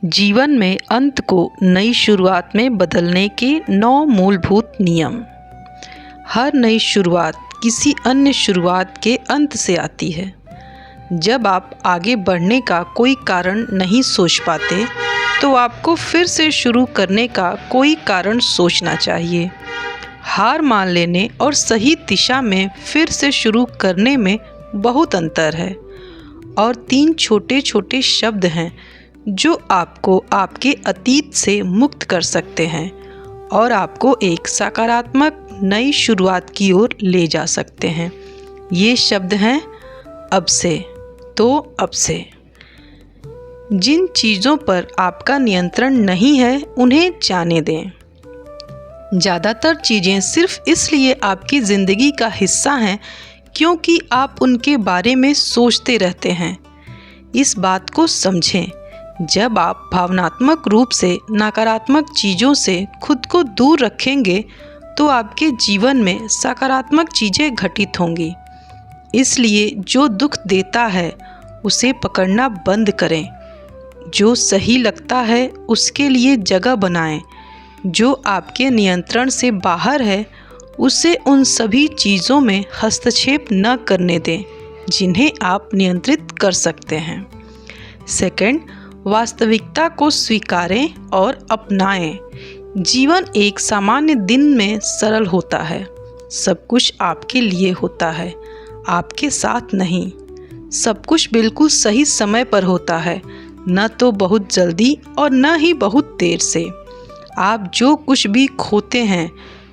जीवन में अंत को नई शुरुआत में बदलने के 9 मूलभूत नियम। हर नई शुरुआत किसी अन्य शुरुआत के अंत से आती है। जब आप आगे बढ़ने का कोई कारण नहीं सोच पाते तो आपको फिर से शुरू करने का कोई कारण सोचना चाहिए। हार मान लेने और सही दिशा में फिर से शुरू करने में बहुत अंतर है और 3 छोटे छोटे शब्द हैं जो आपको आपके अतीत से मुक्त कर सकते हैं और आपको एक सकारात्मक नई शुरुआत की ओर ले जा सकते हैं। ये शब्द हैं अब से, तो अब से। जिन चीज़ों पर आपका नियंत्रण नहीं है उन्हें जाने दें। ज़्यादातर चीज़ें सिर्फ इसलिए आपकी ज़िंदगी का हिस्सा हैं क्योंकि आप उनके बारे में सोचते रहते हैं। इस बात को समझें, जब आप भावनात्मक रूप से नकारात्मक चीज़ों से खुद को दूर रखेंगे तो आपके जीवन में सकारात्मक चीज़ें घटित होंगी। इसलिए जो दुख देता है उसे पकड़ना बंद करें। जो सही लगता है उसके लिए जगह बनाएं। जो आपके नियंत्रण से बाहर है उसे उन सभी चीज़ों में हस्तक्षेप न करने दें जिन्हें आप नियंत्रित कर सकते हैं। सेकंड, वास्तविकता को स्वीकारें और अपनाएं। जीवन एक सामान्य दिन में सरल होता है। सब कुछ आपके लिए होता है, आपके साथ नहीं। सब कुछ बिल्कुल सही समय पर होता है, न तो बहुत जल्दी और न ही बहुत देर से। आप जो कुछ भी खोते हैं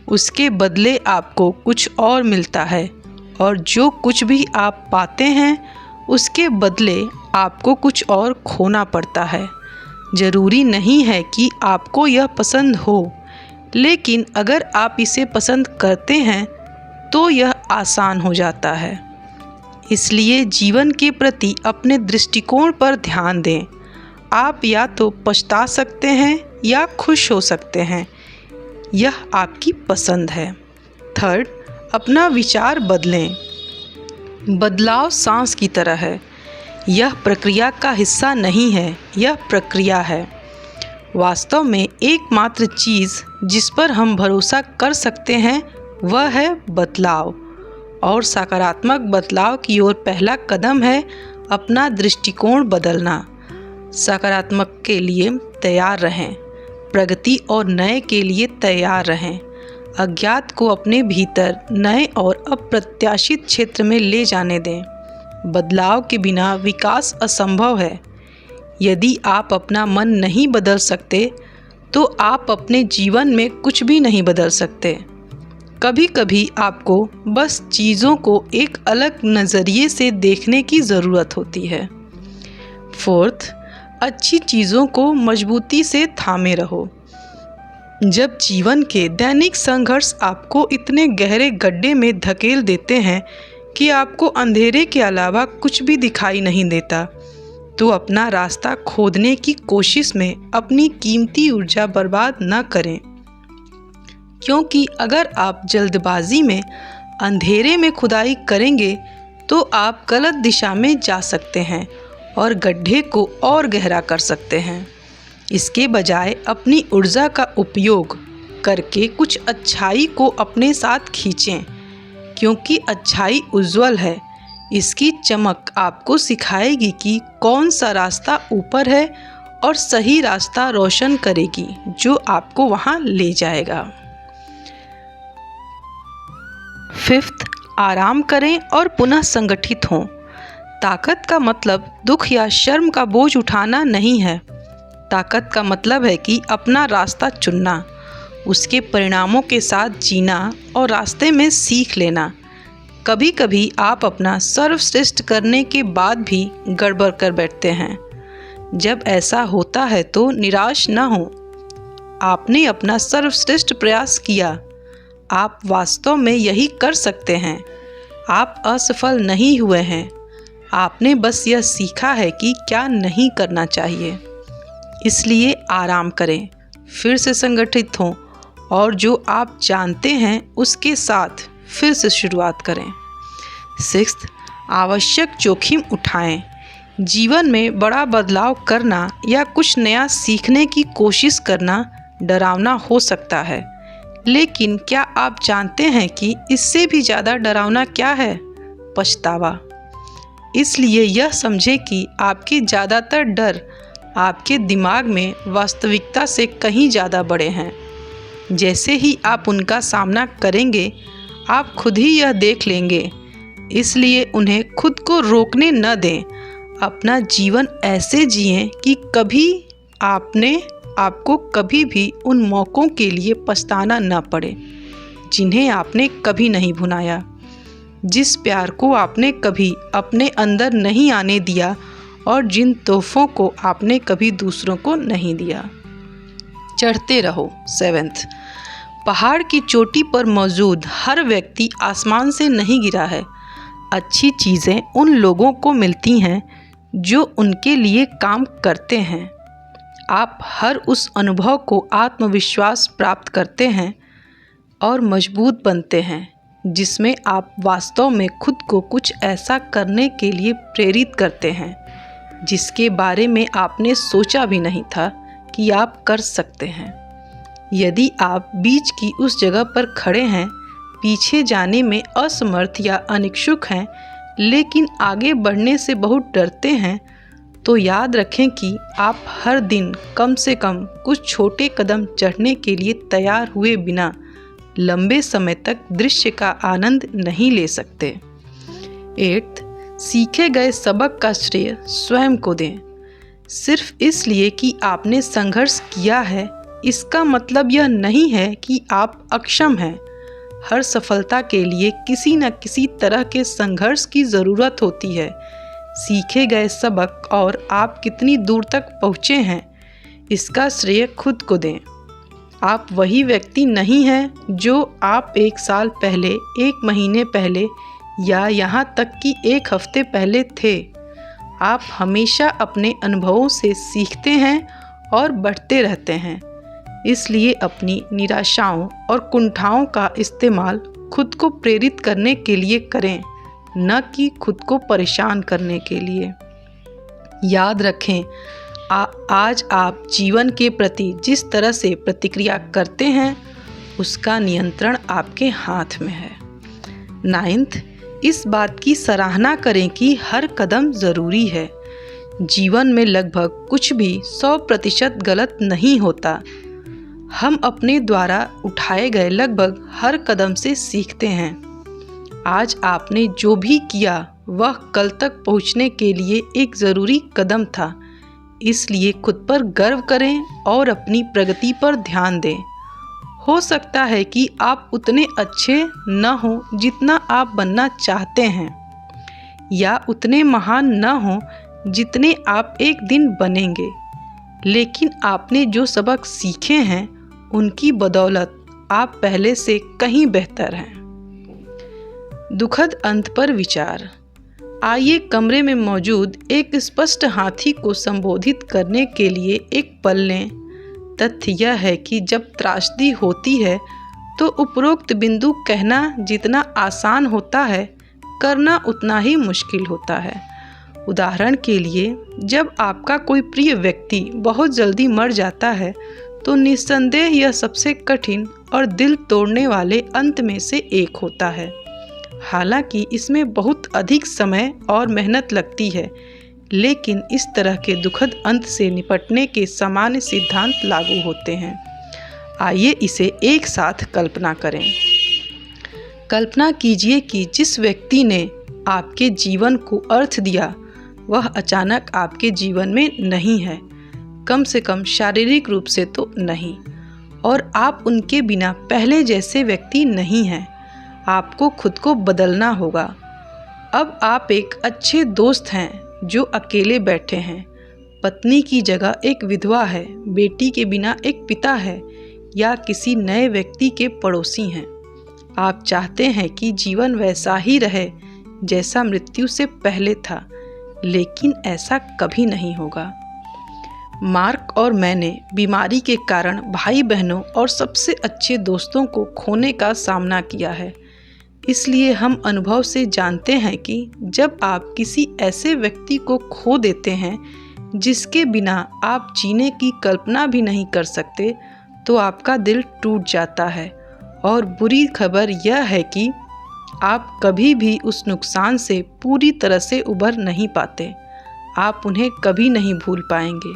उसके बदले आपको कुछ और मिलता है और जो कुछ भी आप पाते हैं उसके बदले आपको कुछ और खोना पड़ता है। ज़रूरी नहीं है कि आपको यह पसंद हो, लेकिन अगर आप इसे पसंद करते हैं तो यह आसान हो जाता है। इसलिए जीवन के प्रति अपने दृष्टिकोण पर ध्यान दें। आप या तो पछता सकते हैं या खुश हो सकते हैं, यह आपकी पसंद है। थर्ड, अपना विचार बदलें। बदलाव सांस की तरह है। यह प्रक्रिया का हिस्सा नहीं है, यह प्रक्रिया है। वास्तव में एकमात्र चीज़ जिस पर हम भरोसा कर सकते हैं वह है बदलाव, और सकारात्मक बदलाव की ओर पहला कदम है अपना दृष्टिकोण बदलना। सकारात्मक के लिए तैयार रहें, प्रगति और नए के लिए तैयार रहें। अज्ञात को अपने भीतर नए और अप्रत्याशित क्षेत्र में ले जाने दें। बदलाव के बिना विकास असंभव है। यदि आप अपना मन नहीं बदल सकते तो आप अपने जीवन में कुछ भी नहीं बदल सकते। कभी कभी आपको बस चीज़ों को एक अलग नज़रिए से देखने की ज़रूरत होती है। फोर्थ, अच्छी चीज़ों को मजबूती से थामे रहो। जब जीवन के दैनिक संघर्ष आपको इतने गहरे गड्ढे में धकेल देते हैं कि आपको अंधेरे के अलावा कुछ भी दिखाई नहीं देता, तो अपना रास्ता खोदने की कोशिश में अपनी कीमती ऊर्जा बर्बाद न करें, क्योंकि अगर आप जल्दबाजी में अंधेरे में खुदाई करेंगे तो आप गलत दिशा में जा सकते हैं और गड्ढे को और गहरा कर सकते हैं। इसके बजाय अपनी ऊर्जा का उपयोग करके कुछ अच्छाई को अपने साथ खींचें, क्योंकि अच्छाई उज्जवल है। इसकी चमक आपको सिखाएगी कि कौन सा रास्ता ऊपर है और सही रास्ता रोशन करेगी जो आपको वहां ले जाएगा। फिफ्थ, आराम करें और पुनः संगठित हों। ताकत का मतलब दुख या शर्म का बोझ उठाना नहीं है। ताकत का मतलब है कि अपना रास्ता चुनना, उसके परिणामों के साथ जीना और रास्ते में सीख लेना। कभी कभी आप अपना सर्वश्रेष्ठ करने के बाद भी गड़बड़ कर बैठते हैं। जब ऐसा होता है तो निराश न हो। आपने अपना सर्वश्रेष्ठ प्रयास किया। आप वास्तव में यही कर सकते हैं। आप असफल नहीं हुए हैं। आपने बस यह सीखा है कि क्या नहीं करना चाहिए। इसलिए आराम करें, फिर से संगठित हों और जो आप जानते हैं उसके साथ फिर से शुरुआत करें। सिक्स्थ, आवश्यक जोखिम उठाएं। जीवन में बड़ा बदलाव करना या कुछ नया सीखने की कोशिश करना डरावना हो सकता है, लेकिन क्या आप जानते हैं कि इससे भी ज़्यादा डरावना क्या है? पछतावा। इसलिए यह समझें कि आपके ज़्यादातर डर आपके दिमाग में वास्तविकता से कहीं ज़्यादा बड़े हैं। जैसे ही आप उनका सामना करेंगे, आप खुद ही यह देख लेंगे। इसलिए उन्हें खुद को रोकने न दें। अपना जीवन ऐसे जिएं कि कभी आपको कभी भी उन मौक़ों के लिए पछताना न पड़े जिन्हें आपने कभी नहीं भुनाया, जिस प्यार को आपने कभी अपने अंदर नहीं आने दिया और जिन तोहफ़ों को आपने कभी दूसरों को नहीं दिया। चढ़ते रहो। 7th, पहाड़ की चोटी पर मौजूद हर व्यक्ति आसमान से नहीं गिरा है। अच्छी चीज़ें उन लोगों को मिलती हैं जो उनके लिए काम करते हैं। आप हर उस अनुभव को आत्मविश्वास प्राप्त करते हैं और मजबूत बनते हैं जिसमें आप वास्तव में खुद को कुछ ऐसा करने के लिए प्रेरित करते हैं जिसके बारे में आपने सोचा भी नहीं था कि आप कर सकते हैं। यदि आप बीच की उस जगह पर खड़े हैं, पीछे जाने में असमर्थ या अनिच्छुक हैं, लेकिन आगे बढ़ने से बहुत डरते हैं, तो याद रखें कि आप हर दिन कम से कम कुछ छोटे कदम चढ़ने के लिए तैयार हुए बिना लंबे समय तक दृश्य का आनंद नहीं ले सकते। 8th, सीखे गए सबक का श्रेय स्वयं को दें। सिर्फ इसलिए कि आपने संघर्ष किया है, इसका मतलब यह नहीं है कि आप अक्षम हैं। हर सफलता के लिए किसी न किसी तरह के संघर्ष की ज़रूरत होती है। सीखे गए सबक और आप कितनी दूर तक पहुँचे हैं, इसका श्रेय खुद को दें। आप वही व्यक्ति नहीं हैं जो आप 1 साल पहले, 1 महीने पहले या यहाँ तक कि 1 हफ्ते पहले थे। आप हमेशा अपने अनुभवों से सीखते हैं और बढ़ते रहते हैं। इसलिए अपनी निराशाओं और कुंठाओं का इस्तेमाल खुद को प्रेरित करने के लिए करें, न कि खुद को परेशान करने के लिए। याद रखें, आज आप जीवन के प्रति जिस तरह से प्रतिक्रिया करते हैं, उसका नियंत्रण आपके हाथ में है। 9th, इस बात की सराहना करें कि हर कदम ज़रूरी है। जीवन में लगभग कुछ भी 100% गलत नहीं होता। हम अपने द्वारा उठाए गए लगभग हर कदम से सीखते हैं। आज आपने जो भी किया वह कल तक पहुंचने के लिए एक ज़रूरी कदम था। इसलिए खुद पर गर्व करें और अपनी प्रगति पर ध्यान दें। हो सकता है कि आप उतने अच्छे न हों जितना आप बनना चाहते हैं, या उतने महान न हों जितने आप एक दिन बनेंगे, लेकिन आपने जो सबक सीखे हैं उनकी बदौलत आप पहले से कहीं बेहतर हैं। दुखद अंत पर विचार। आइए कमरे में मौजूद एक स्पष्ट हाथी को संबोधित करने के लिए एक पल लें। तथ्य यह है कि जब त्रासदी होती है तो उपरोक्त बिंदु कहना जितना आसान होता है, करना उतना ही मुश्किल होता है। उदाहरण के लिए, जब आपका कोई प्रिय व्यक्ति बहुत जल्दी मर जाता है तो निस्संदेह यह सबसे कठिन और दिल तोड़ने वाले अंत में से एक होता है। हालांकि इसमें बहुत अधिक समय और मेहनत लगती है, लेकिन इस तरह के दुखद अंत से निपटने के सामान्य सिद्धांत लागू होते हैं। आइए इसे एक साथ कल्पना करें। कल्पना कीजिए कि जिस व्यक्ति ने आपके जीवन को अर्थ दिया वह अचानक आपके जीवन में नहीं है, कम से कम शारीरिक रूप से तो नहीं, और आप उनके बिना पहले जैसे व्यक्ति नहीं हैं। आपको खुद को बदलना होगा। अब आप एक अच्छे दोस्त हैं जो अकेले बैठे हैं, पत्नी की जगह एक विधवा है, बेटी के बिना एक पिता है, या किसी नए व्यक्ति के पड़ोसी हैं। आप चाहते हैं कि जीवन वैसा ही रहे जैसा मृत्यु से पहले था, लेकिन ऐसा कभी नहीं होगा। मार्क और मैंने बीमारी के कारण भाई बहनों और सबसे अच्छे दोस्तों को खोने का सामना किया है। इसलिए हम अनुभव से जानते हैं कि जब आप किसी ऐसे व्यक्ति को खो देते हैं जिसके बिना आप जीने की कल्पना भी नहीं कर सकते, तो आपका दिल टूट जाता है। और बुरी खबर यह है कि आप कभी भी उस नुकसान से पूरी तरह से उबर नहीं पाते। आप उन्हें कभी नहीं भूल पाएंगे।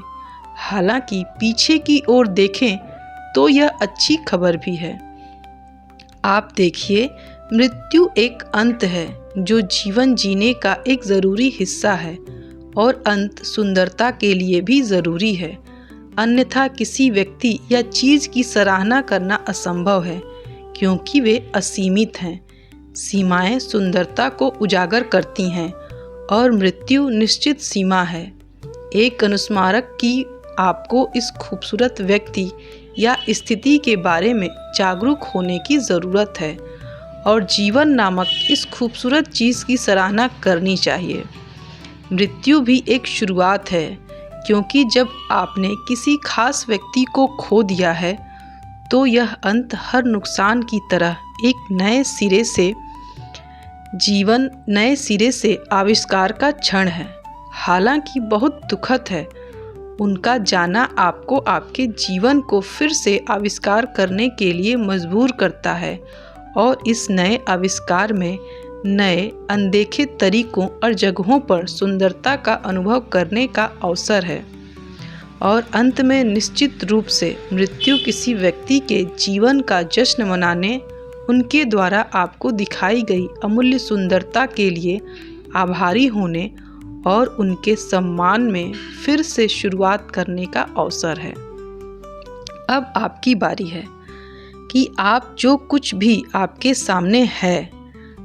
हालांकि पीछे की ओर देखें तो यह अच्छी खबर भी है। आप देखिए, मृत्यु एक अंत है जो जीवन जीने का एक ज़रूरी हिस्सा है, और अंत सुंदरता के लिए भी ज़रूरी है। अन्यथा किसी व्यक्ति या चीज़ की सराहना करना असंभव है, क्योंकि वे असीमित हैं। सीमाएं सुंदरता को उजागर करती हैं और मृत्यु निश्चित सीमा है। एक अनुस्मारक की आपको इस खूबसूरत व्यक्ति या स्थिति के बारे में जागरूक होने की ज़रूरत है, और जीवन नामक इस खूबसूरत चीज़ की सराहना करनी चाहिए। मृत्यु भी एक शुरुआत है, क्योंकि जब आपने किसी खास व्यक्ति को खो दिया है तो यह अंत हर नुकसान की तरह एक नए सिरे से आविष्कार का क्षण है। हालांकि बहुत दुखद है, उनका जाना आपको आपके जीवन को फिर से आविष्कार करने के लिए मजबूर करता है, और इस नए आविष्कार में नए अनदेखे तरीकों और जगहों पर सुंदरता का अनुभव करने का अवसर है। और अंत में निश्चित रूप से मृत्यु किसी व्यक्ति के जीवन का जश्न मनाने, उनके द्वारा आपको दिखाई गई अमूल्य सुंदरता के लिए आभारी होने और उनके सम्मान में फिर से शुरुआत करने का अवसर है। अब आपकी बारी है कि आप जो कुछ भी आपके सामने है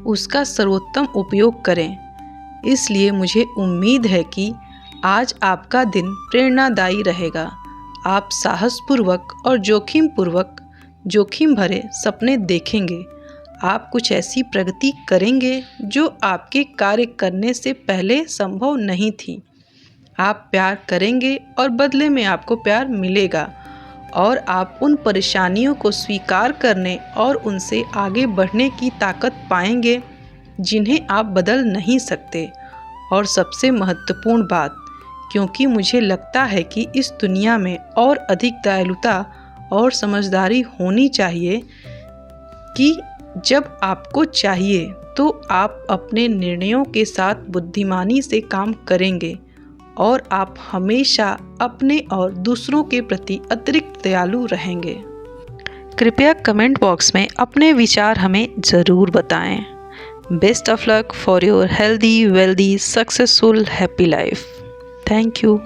उसका सर्वोत्तम उपयोग करें। इसलिए मुझे उम्मीद है कि आज आपका दिन प्रेरणादायी रहेगा। आप साहसपूर्वक और जोखिम भरे सपने देखेंगे। आप कुछ ऐसी प्रगति करेंगे जो आपके कार्य करने से पहले संभव नहीं थी। आप प्यार करेंगे और बदले में आपको प्यार मिलेगा, और आप उन परेशानियों को स्वीकार करने और उनसे आगे बढ़ने की ताकत पाएंगे जिन्हें आप बदल नहीं सकते। और सबसे महत्वपूर्ण बात, क्योंकि मुझे लगता है कि इस दुनिया में और अधिक दयालुता और समझदारी होनी चाहिए कि जब आपको चाहिए तो आप अपने निर्णयों के साथ बुद्धिमानी से काम करेंगे, और आप हमेशा अपने और दूसरों के प्रति अतिरिक्त दयालु रहेंगे। कृपया कमेंट बॉक्स में अपने विचार हमें ज़रूर बताएं। Best of luck for your healthy, wealthy, successful, happy life. Thank you.